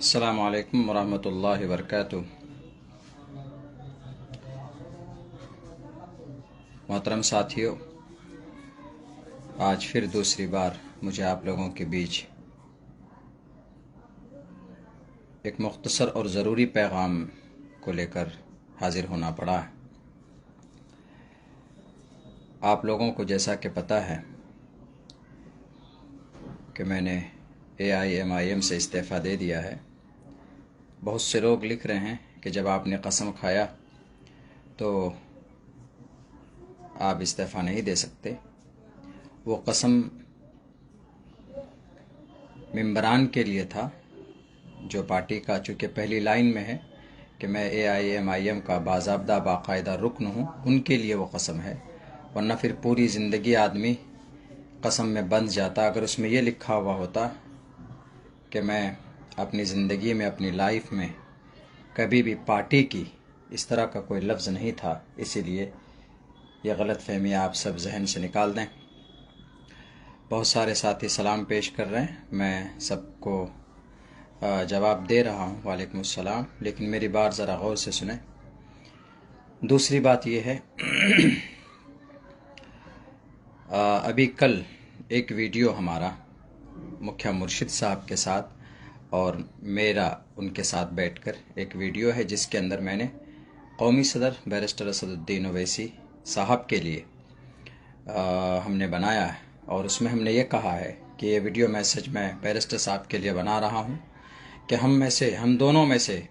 अस्सलामु अलैकुम वरहमतुल्लाहि वबरकातुहू। मोहतरम साथियों, आज फिर दूसरी बार मुझे आप लोगों के बीच एक मुख्तसर और ज़रूरी पैगाम को लेकर हाजिर होना पड़ा है। आप लोगों को जैसा कि पता है कि मैंने AIMIM से इस्तीफ़ा दे दिया है। बहुत से लोग लिख रहे हैं कि जब आपने कसम खाया तो आप इस्तीफ़ा नहीं दे सकते। वो कसम मेंबरान के लिए था जो पार्टी का चूँकि पहली लाइन में है कि मैं AIMIM का बाज़ाब्ता बाकायदा रुकन हूँ, उनके लिए वो कसम है। वरना फिर पूरी ज़िंदगी आदमी कसम में बंध जाता। अगर उसमें ये लिखा हुआ होता कि मैं अपनी ज़िंदगी में, अपनी लाइफ में कभी भी पार्टी की इस तरह का कोई लफ्ज़ नहीं था। इसीलिए ये गलतफहमी आप सब जहन से निकाल दें। बहुत सारे साथी सलाम पेश कर रहे हैं, मैं सबको जवाब दे रहा हूँ, वालेकुम अस्सलाम, लेकिन मेरी बात ज़रा गौर से सुने। दूसरी बात यह है अभी कल एक वीडियो हमारा मुखिया मुर्शिद साहब के साथ और मेरा उनके साथ बैठकर एक वीडियो है जिसके अंदर मैंने कौमी सदर बैरिस्टर असदुद्दीन ओवैसी साहब के लिए हमने बनाया है। और उसमें हमने ये कहा है कि ये वीडियो मैसेज मैं बैरिस्टर साहब के लिए बना रहा हूँ कि हम दोनों में से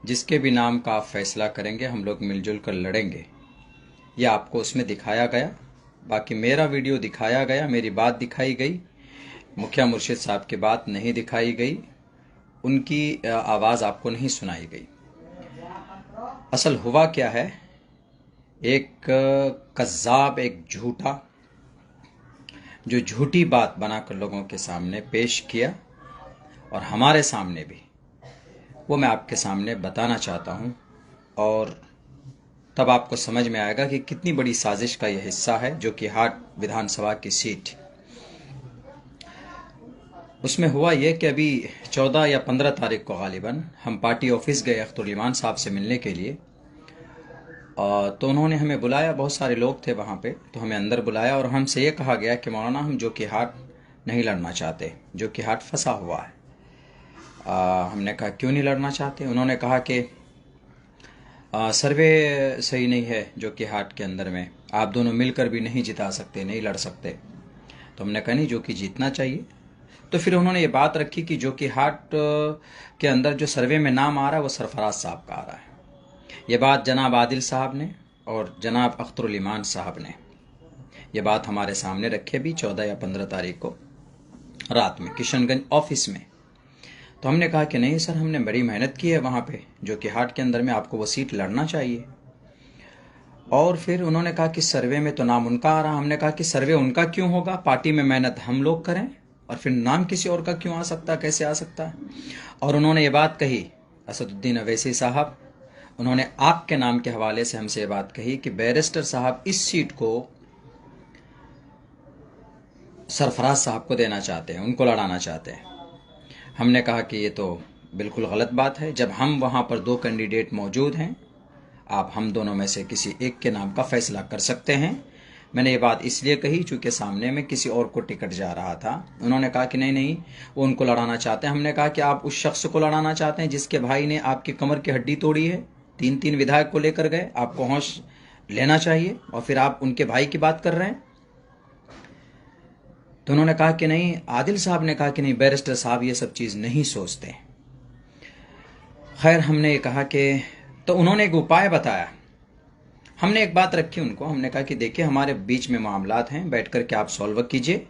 जिसके भी नाम का आप फैसला करेंगे हम लोग मिलजुल कर लड़ेंगे। ये आपको उसमें दिखाया गया। बाकी मेरा वीडियो दिखाया गया, मेरी बात दिखाई गई, मुखिया मुर्शिद साहब की बात नहीं दिखाई गई, उनकी आवाज़ आपको नहीं सुनाई गई। असल हुआ क्या है, एक कज़्ज़ाब, एक झूठा जो झूठी बात बनाकर लोगों के सामने पेश किया और हमारे सामने भी, वो मैं आपके सामने बताना चाहता हूँ। और तब आपको समझ में आएगा कि कितनी बड़ी साजिश का यह हिस्सा है जो कि हाट विधानसभा की सीट। उसमें हुआ यह कि अभी 14 या 15 तारीख को गालिबन हम पार्टी ऑफिस गए अख्तरुल ईमान साहब से मिलने के लिए। तो उन्होंने हमें बुलाया, बहुत सारे लोग थे वहाँ पे, तो हमें अंदर बुलाया और हमसे ये कहा गया कि मौलाना हम जो कि हाट नहीं लड़ना चाहते, जो कि हाट फंसा हुआ है। हमने कहा क्यों नहीं लड़ना चाहते? उन्होंने कहा कि सर्वे सही नहीं है जो कि हाट के अंदर में, आप दोनों मिलकर भी नहीं जिता सकते, नहीं लड़ सकते। तो हमने कहा नहीं, जो कि जीतना चाहिए। तो फिर उन्होंने ये बात रखी कि जो कि हाट के अंदर जो सर्वे में नाम आ रहा है वो सरफराज साहब का आ रहा है। ये बात जनाब आदिल साहब ने और जनाब अख्तरुल ईमान साहब ने ये बात हमारे सामने रखी अभी 14 या 15 तारीख को रात में किशनगंज ऑफिस में। तो हमने कहा कि नहीं सर, हमने बड़ी मेहनत की है वहाँ पे, जो कि हाट के अंदर में आपको वो सीट लड़ना चाहिए। और फिर उन्होंने कहा कि सर्वे में तो नाम उनका आ रहा। हमने कहा कि सर्वे उनका क्यों होगा, पार्टी में मेहनत हम लोग करें और फिर नाम किसी और का क्यों आ सकता, कैसे आ सकता है? और उन्होंने ये बात कही, असदुद्दीन ओवैसी साहब, उन्होंने आपके नाम के हवाले से हमसे ये बात कही कि बैरिस्टर साहब इस सीट को सरफराज साहब को देना चाहते हैं, उनको लड़ाना चाहते हैं। हमने कहा कि ये तो बिल्कुल गलत बात है। जब हम वहाँ पर 2 कैंडिडेट मौजूद हैं, आप हम दोनों में से किसी एक के नाम का फैसला कर सकते हैं। मैंने ये बात इसलिए कही चूँकि सामने में किसी और को टिकट जा रहा था। उन्होंने कहा कि नहीं, वो उनको लड़ाना चाहते हैं। हमने कहा कि आप उस शख्स को लड़ाना चाहते हैं जिसके भाई ने आपकी कमर की हड्डी तोड़ी है, 3 विधायक को लेकर गए, आपको होश लेना चाहिए और फिर आप उनके भाई की बात कर रहे हैं। तो उन्होंने कहा कि नहीं, आदिल साहब ने कहा कि नहीं, बैरिस्टर साहब ये सब चीज़ नहीं सोचते। खैर, हमने ये कहा कि, तो उन्होंने एक उपाय बताया। हमने एक बात रखी उनको, हमने कहा कि देखिए हमारे बीच में मामलात हैं, बैठ कर के आप सॉल्व कीजिए।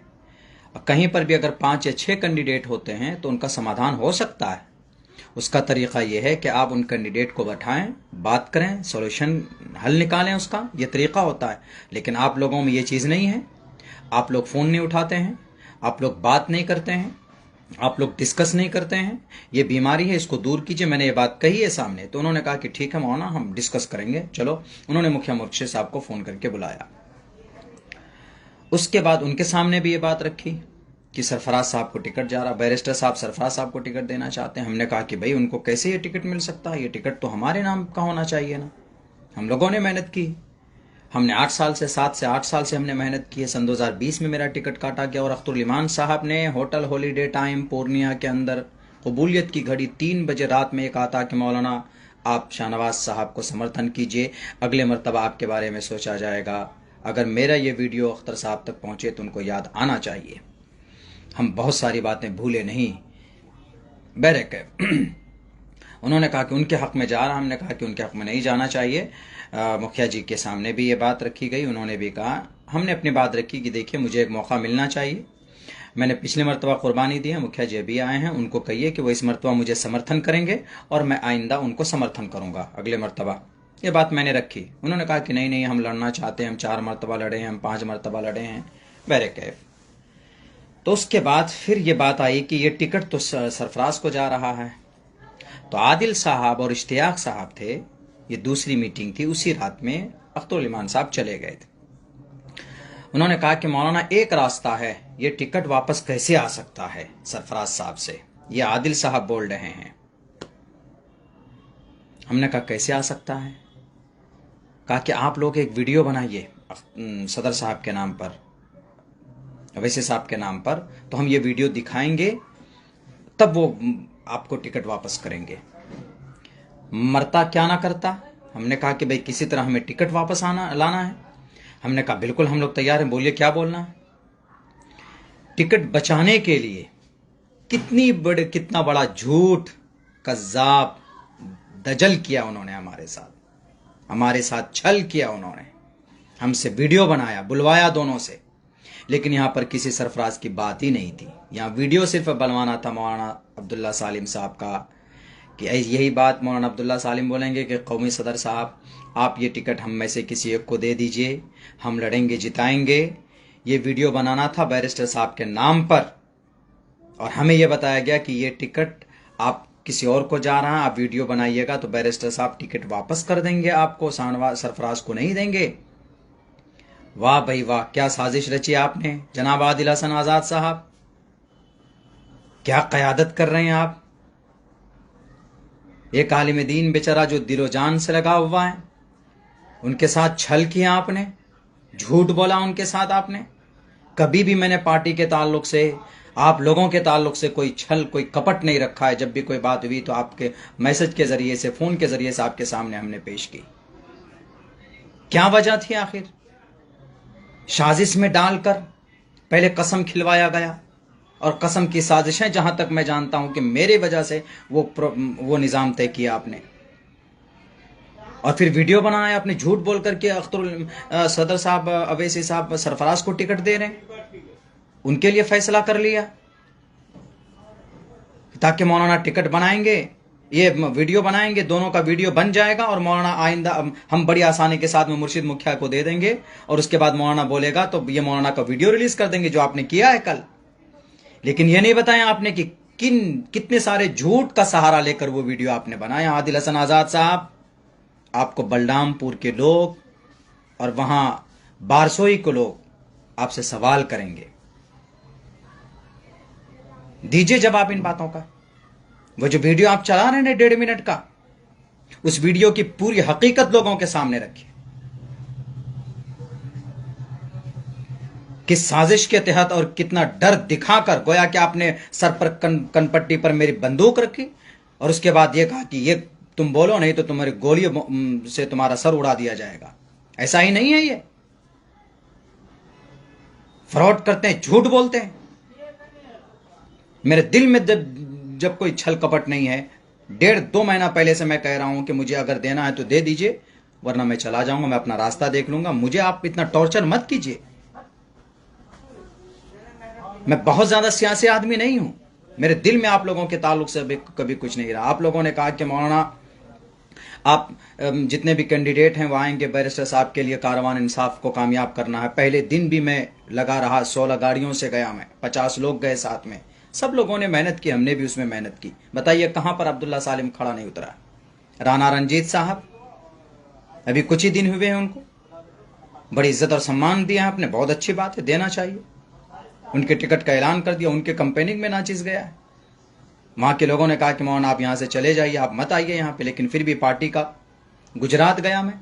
कहीं पर भी अगर 5 या 6 कैंडिडेट होते हैं तो उनका समाधान हो सकता है। उसका तरीक़ा यह है कि आप उन कैंडिडेट को बैठाएं, बात करें, सॉल्यूशन हल निकालें, उसका ये तरीक़ा होता है। लेकिन आप लोगों में ये चीज़ नहीं है। आप लोग फ़ोन नहीं उठाते हैं, आप लोग बात नहीं करते हैं, आप लोग डिस्कस नहीं करते हैं। ये बीमारी है, इसको दूर कीजिए। मैंने ये बात कही है सामने। तो उन्होंने कहा कि ठीक है मौलाना, हम डिस्कस करेंगे, चलो। उन्होंने मुखिया मुर्शिद साहब को फ़ोन करके बुलाया। उसके बाद उनके सामने भी ये बात रखी कि सरफराज साहब को टिकट जा रहा, बैरिस्टर साहब सरफराज साहब को टिकट देना चाहते हैं। हमने कहा कि भाई उनको कैसे ये टिकट मिल सकता है, ये टिकट तो हमारे नाम का होना चाहिए ना, हम लोगों ने मेहनत की, हमने 7 से 8 साल से हमने मेहनत की है। सन 2020 में मेरा टिकट काटा गया और अख्तरुल इमान साहब ने होटल हॉलीडे टाइम पूर्णिया के अंदर कबूलियत की घड़ी 3 बजे रात में एक आता कि मौलाना आप शाहनवाज साहब को समर्थन कीजिए, अगले मरतबा आपके बारे में सोचा जाएगा। अगर मेरा ये वीडियो अख्तर साहब तक पहुंचे तो उनको याद आना चाहिए, हम बहुत सारी बातें भूले नहीं। बैरक उन्होंने कहा कि उनके हक में जा रहा, हमने कहा कि उनके हक में नहीं जाना चाहिए। मुखिया जी के सामने भी ये बात रखी गई, उन्होंने भी कहा, हमने अपनी बात रखी कि देखिए मुझे एक मौका मिलना चाहिए, मैंने पिछले मरतबा कुर्बानी दी है, मुखिया जी अभी आए हैं, उनको कहिए कि वो इस मरतबा मुझे समर्थन करेंगे और मैं आइंदा उनको समर्थन करूंगा अगले मरतबा। ये बात मैंने रखी। उन्होंने कहा कि नहीं नहीं हम लड़ना चाहते हैं, हम 4 मरतबा लड़े हैं, हम 5 मरतबा लड़े हैं। वेरे कैफ। तो उसके बाद फिर ये बात आई कि ये टिकट तो सरफराज को जा रहा है। तो आदिल साहब और इश्तियाक साहब थे, ये दूसरी मीटिंग थी, उसी रात में अख्तरुल इमान साहब चले गए थे। उन्होंने कहा कि मौलाना एक रास्ता है, ये टिकट वापस कैसे आ सकता है सरफराज साहब से, ये आदिल साहब बोल रहे हैं। हमने कहा कैसे आ सकता है? कहा कि आप लोग एक वीडियो बनाइए सदर साहब के नाम पर, अवैसी साहब के नाम पर, तो हम ये वीडियो दिखाएंगे, तब वो आपको टिकट वापस करेंगे। मरता क्या ना करता। हमने कहा कि भाई किसी तरह हमें टिकट वापस लाना है। हमने कहा बिल्कुल हम लोग तैयार हैं, बोलिए क्या बोलना है। टिकट बचाने के लिए कितना बड़ा झूठ, कज़्ज़ाब, दजल किया उन्होंने हमारे साथ छल किया उन्होंने, हमसे वीडियो बनाया, बुलवाया दोनों से, लेकिन यहां पर किसी सरफराज की बात ही नहीं थी। यहां वीडियो सिर्फ बनवाना था मौलाना अब्दुल्ला सालिम साहब का, कि यही बात मौलाना अब्दुल्ला सालिम बोलेंगे कि कौमी सदर साहब आप ये टिकट हम में से किसी एक को दे दीजिए, हम लड़ेंगे जिताएंगे। ये वीडियो बनाना था बैरिस्टर साहब के नाम पर, और हमें यह बताया गया कि ये टिकट आप किसी और को जा रहा है, आप वीडियो बनाइएगा तो बैरिस्टर साहब टिकट वापस कर देंगे आपको, सरफराज को नहीं देंगे। वाह भाई वाह, क्या साजिश रची आपने जनाब आदिल हसन आजाद साहब, क्या क़यादत कर रहे हैं आप। एक आलिम दीन बेचारा जो दिलो जान से लगा हुआ है, उनके साथ छल किया आपने, झूठ बोला उनके साथ आपने। कभी भी मैंने पार्टी के ताल्लुक से, आप लोगों के ताल्लुक से कोई छल, कोई कपट नहीं रखा है। जब भी कोई बात हुई तो आपके मैसेज के जरिए से, फोन के जरिए से आपके सामने हमने पेश की। क्या वजह थी आखिर? साजिश में डालकर पहले कसम खिलवाया गया, और कसम की साजिशें जहां तक मैं जानता हूं कि मेरी वजह से वो निजाम तय किया आपने, और फिर वीडियो बनाया आपने झूठ बोल करके अख्तरुल सदर साहब, अवैसी साहब सरफराज को टिकट दे रहे हैं, उनके लिए फैसला कर लिया ताकि मौलाना टिकट बनाएंगे, ये वीडियो बनाएंगे, दोनों का वीडियो बन जाएगा और मौलाना आइंदा हम बड़ी आसानी के साथ में मुर्शिद मुखिया को दे देंगे, और उसके बाद मौलाना बोलेगा तो ये मौलाना का वीडियो रिलीज कर देंगे जो आपने किया है कल। लेकिन ये नहीं बताया आपने कि कितने सारे झूठ का सहारा लेकर वो वीडियो आपने बनाया। आदिल हसन आजाद साहब, आपको बलरामपुर के लोग और वहां बारसोई के लोग आपसे सवाल करेंगे, दीजिए जवाब इन बातों का। वो जो वीडियो आप चला रहे हैं 1.5 मिनट का, उस वीडियो की पूरी हकीकत लोगों के सामने रखिए, किस साजिश के तहत और कितना डर दिखाकर गोया कि आपने सर पर कनपट्टी पर मेरी बंदूक रखी, और उसके बाद ये कहा कि ये तुम बोलो नहीं तो तुम्हारी गोलियों से तुम्हारा सर उड़ा दिया जाएगा। ऐसा ही नहीं है, ये फ्रॉड करते हैं, झूठ बोलते हैं। मेरे दिल में जब कोई छल कपट नहीं है, 1.5-2 महीना पहले से मैं कह रहा हूं कि मुझे अगर देना है तो दे दीजिए, वरना मैं चला जाऊंगा, मैं अपना रास्ता देख लूंगा, मुझे आप इतना टॉर्चर मत कीजिए। मैं बहुत ज्यादा सियासी आदमी नहीं हूं, मेरे दिल में आप लोगों के ताल्लुक से कभी कुछ नहीं रहा। आप लोगों ने कहा कि मौलाना आप जितने भी कैंडिडेट हैं वो आएंगे, बैरिस्टर साहब के लिए कारवान इंसाफ को कामयाब करना है। पहले दिन भी मैं लगा रहा, 16 गाड़ियों से गया मैं, 50 लोग गए साथ में, सब लोगों ने मेहनत की, हमने भी उसमें मेहनत की। बताइए कहां पर अब्दुल्ला सालिम खड़ा नहीं उतरा? राना रंजीत साहब अभी कुछ ही दिन हुए हैं, उनको बड़ी इज्जत और सम्मान दिया आपने, बहुत अच्छी बात है, देना चाहिए। उनके टिकट का ऐलान कर दिया, उनके कंपेनिंग में नाचिस गया है। वहाँ के लोगों ने कहा कि मोहन आप यहाँ से चले जाइए, आप मत आइए यहाँ पे, लेकिन फिर भी पार्टी का गुजरात गया। मैं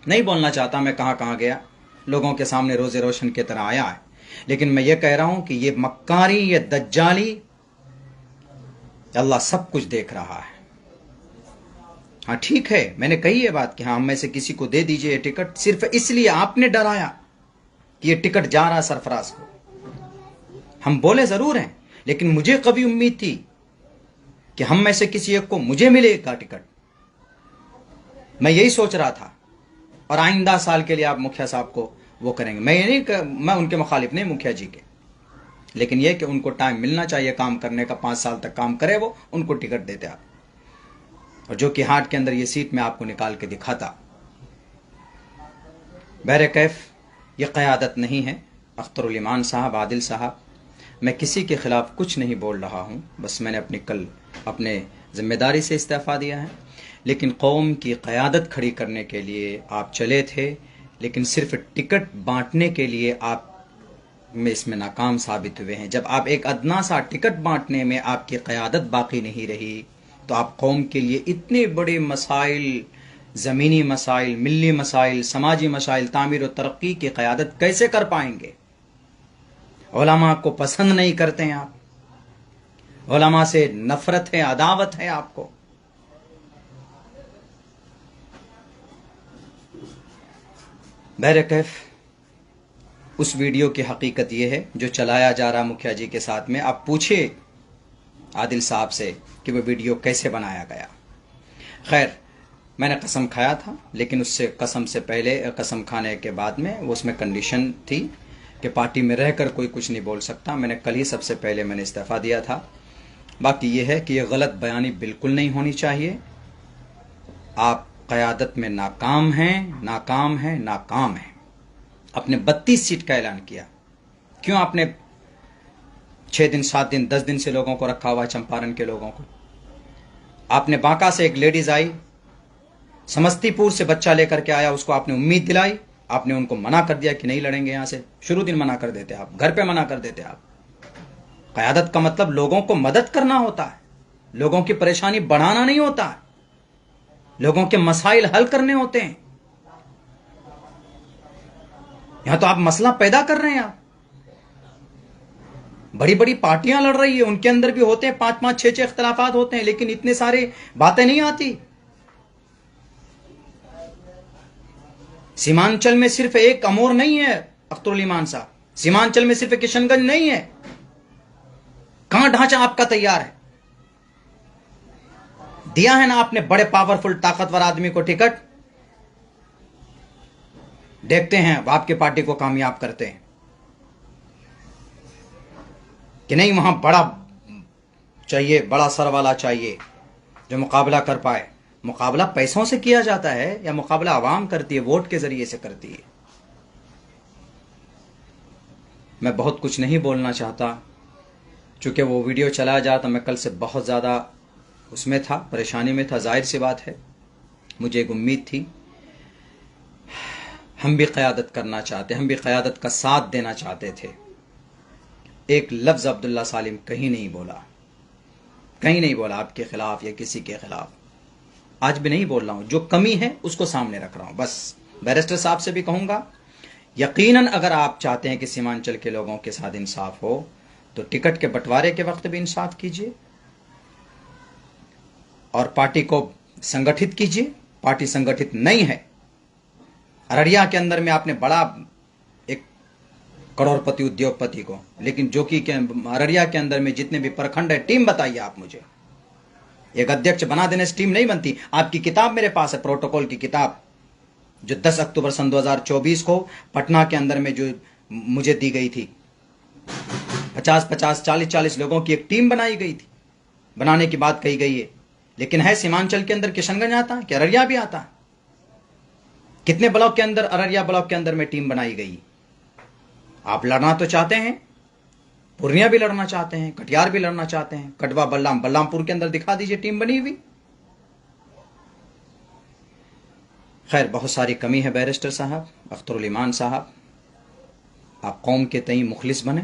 नहीं बोलना चाहता मैं कहाँ कहाँ गया, लोगों के सामने रोज़े रोशन की तरह आया है, लेकिन मैं ये कह रहा हूँ कि ये मक्कारी, ये दज्जाली, अल्लाह सब कुछ देख रहा है। हाँ ठीक है, मैंने कही ये बात कि हाँ हम में से किसी को दे दीजिए ये टिकट, सिर्फ इसलिए आपने डराया कि ये टिकट जा रहा सरफराज को। हम बोले जरूर हैं, लेकिन मुझे कभी उम्मीद थी कि हम में से किसी एक को मुझे मिलेगा टिकट। मैं यही सोच रहा था, और आइंदा साल के लिए आप मुखिया साहब को वो करेंगे। मैं ये नहीं, मैं उनके मुखालिफ नहीं मुखिया जी के, लेकिन यह कि उनको टाइम मिलना चाहिए काम करने का, 5 साल तक काम करे वो, उनको टिकट देते आप, और जो कि हाट के अंदर ये सीट में आपको निकाल के दिखाता। बहरे कैफ ये क़यादत नहीं है। अख्तरुल ईमान साहब, आदिल साहब, मैं किसी के ख़िलाफ़ कुछ नहीं बोल रहा हूँ, बस मैंने अपने ज़िम्मेदारी से इस्तीफ़ा दिया है। लेकिन कौम की क़यादत खड़ी करने के लिए आप चले थे, लेकिन सिर्फ टिकट बांटने के लिए आप में इसमें नाकाम साबित हुए हैं। जब आप एक अदना सा टिकट बांटने में आपकी क़यादत बाकी नहीं रही, तो आप कौम के लिए इतने बड़े मसाइल, ज़मीनी मसाइल, मिली मसाइल, समाजी मसाइल, तामीर और तरक्की की क़यादत कैसे कर पाएंगे? उलमा को पसंद नहीं करते हैं आप, उलमा से नफरत है, अदावत है आपको। बहरे कैफ उस वीडियो की हकीकत यह है जो चलाया जा रहा मुखिया जी के साथ में। आप पूछिए आदिल साहब से कि वो वीडियो कैसे बनाया गया। खैर, मैंने कसम खाया था, लेकिन उससे कसम से पहले, कसम खाने के बाद में उसमें कंडीशन थी कि पार्टी में रहकर कोई कुछ नहीं बोल सकता। मैंने कल ही सबसे पहले मैंने इस्तीफ़ा दिया था। बाकी ये है कि ये गलत बयानी बिल्कुल नहीं होनी चाहिए। आप क़यादत में नाकाम हैं, नाकाम हैं, नाकाम हैं। आपने 32 सीट का ऐलान किया, क्यों आपने 6 दिन, 7 दिन, 10 दिन से लोगों को रखा हुआ, चंपारण के लोगों को? आपने बांका से एक लेडीज आई, समस्तीपुर से बच्चा लेकर के आया, उसको आपने उम्मीद दिलाई, आपने उनको मना कर दिया कि नहीं लड़ेंगे यहां से। शुरू दिन मना कर देते आप, घर पे मना कर देते आप। क़यादत का मतलब लोगों को मदद करना होता है, लोगों की परेशानी बढ़ाना नहीं होता है, लोगों के मसाइल हल करने होते हैं। यहां तो आप मसला पैदा कर रहे हैं। आप बड़ी बड़ी पार्टियां लड़ रही है, उनके अंदर भी होते हैं 5-5, 6-6 इख्तलाफात होते हैं, लेकिन इतने सारे बातें नहीं आती। सीमांचल में सिर्फ एक अमोर नहीं है अख्तरुल ईमान साहब, सीमांचल में सिर्फ किशनगंज नहीं है। कहां ढांचा आपका तैयार है? दिया है ना आपने बड़े पावरफुल ताकतवर आदमी को टिकट, देखते हैं आपके पार्टी को कामयाब करते हैं कि नहीं। वहां बड़ा चाहिए, बड़ा सर वाला चाहिए जो मुकाबला कर पाए। मुकाबला पैसों से किया जाता है या मुकाबला आवाम करती है, वोट के जरिए से करती है? मैं बहुत कुछ नहीं बोलना चाहता, चूंकि वो वीडियो चलाया जा तो मैं कल से बहुत ज़्यादा उसमें था, परेशानी में था। जाहिर सी बात है, मुझे एक उम्मीद थी, हम भी क़यादत करना चाहते, हम भी क़यादत का साथ देना चाहते थे। एक लफ्ज़ अब्दुल्ला सालिम कहीं नहीं बोला, कहीं नहीं बोला आपके खिलाफ या किसी के खिलाफ। आज भी नहीं बोल रहा हूं, जो कमी है उसको सामने रख रहा हूं बस। बैरिस्टर साहब से भी कहूंगा, यकीनन अगर आप चाहते हैं कि सीमांचल के लोगों के साथ इंसाफ हो, तो टिकट के बंटवारे के वक्त भी इंसाफ कीजिए और पार्टी को संगठित कीजिए। पार्टी संगठित नहीं है। अररिया के अंदर में आपने बड़ा एक करोड़पति उद्योगपति को, लेकिन जो कि अररिया के अंदर में जितने भी प्रखंड है, टीम बताइए आप मुझे। एक अध्यक्ष बना देने से टीम नहीं बनती। आपकी किताब मेरे पास है, प्रोटोकॉल की किताब, जो 10 अक्टूबर सन 2024 को पटना के अंदर में जो मुझे दी गई थी। 50-50, 40-40 लोगों की एक टीम बनाई गई थी, बनाने की बात कही गई है। लेकिन है सीमांचल के अंदर किशनगंज आता है कि अररिया भी आता है? कितने ब्लॉक के अंदर, अररिया ब्लॉक के अंदर में टीम बनाई गई? आप लड़ना तो चाहते हैं, पूर्णिया भी लड़ना चाहते हैं, कटिहार भी लड़ना चाहते हैं, कटवा, बलरामपुर के अंदर दिखा दीजिए टीम बनी हुई। खैर, बहुत सारी कमी है बैरिस्टर साहब, अख्तरुल ईमान साहब। आप कौम के तई मुखलिस बने,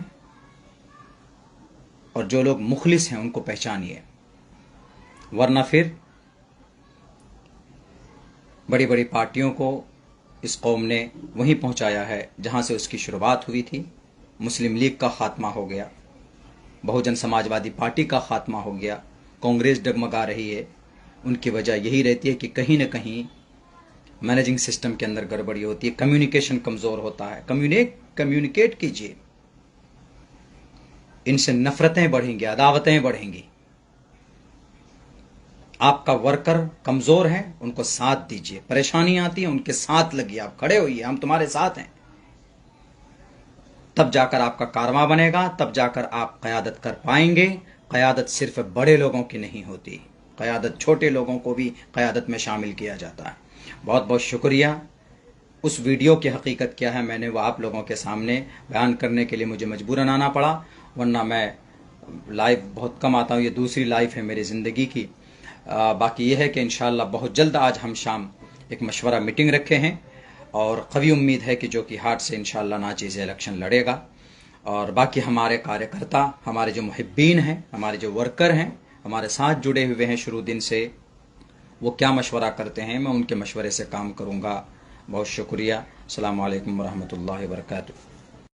और जो लोग मुखलिस हैं उनको पहचानिए, वरना फिर बड़ी बड़ी पार्टियों को इस कौम ने वहीं पहुंचाया है जहां से उसकी शुरुआत हुई थी। मुस्लिम लीग का खात्मा हो गया, बहुजन समाजवादी पार्टी का खात्मा हो गया, कांग्रेस डगमगा रही है। उनकी वजह यही रहती है कि कहीं ना कहीं मैनेजिंग सिस्टम के अंदर गड़बड़ी होती है, कम्युनिकेशन कमजोर होता है। कम्युनिकेट कीजिए, इनसे नफरतें बढ़ेंगी, अदावतें बढ़ेंगी। आपका वर्कर कमजोर है, उनको साथ दीजिए, परेशानी आती है उनके साथ लगिए, आप खड़े होइए, हम तुम्हारे साथ हैं। तब जाकर आपका कारवां बनेगा, तब जाकर आप क़यादत कर पाएंगे। क़यादत सिर्फ बड़े लोगों की नहीं होती, क़यादत छोटे लोगों को भी क़यादत में शामिल किया जाता है। बहुत बहुत शुक्रिया। उस वीडियो की हकीकत क्या है मैंने वो आप लोगों के सामने बयान करने के लिए मुझे मजबूरन आना पड़ा, वरना मैं लाइव बहुत कम आता हूँ। ये दूसरी लाइव है मेरी ज़िंदगी की। बाकी ये है कि इंशाअल्लाह बहुत जल्द आज हम शाम एक मशवरा मीटिंग रखे हैं और कवी उम्मीद है कि जो कि हार्ट से इंशाअल्लाह नाचीज़ इलेक्शन लड़ेगा। और बाकी हमारे कार्यकर्ता, हमारे जो मुहिब्बीन हैं, हमारे जो वर्कर हैं, हमारे साथ जुड़े हुए हैं शुरू दिन से, वो क्या मशवरा करते हैं मैं उनके मशवरे से काम करूँगा। बहुत शुक्रिया। अस्सलामु अलैकुम वरहमतुल्लाहि वबरकातुहू।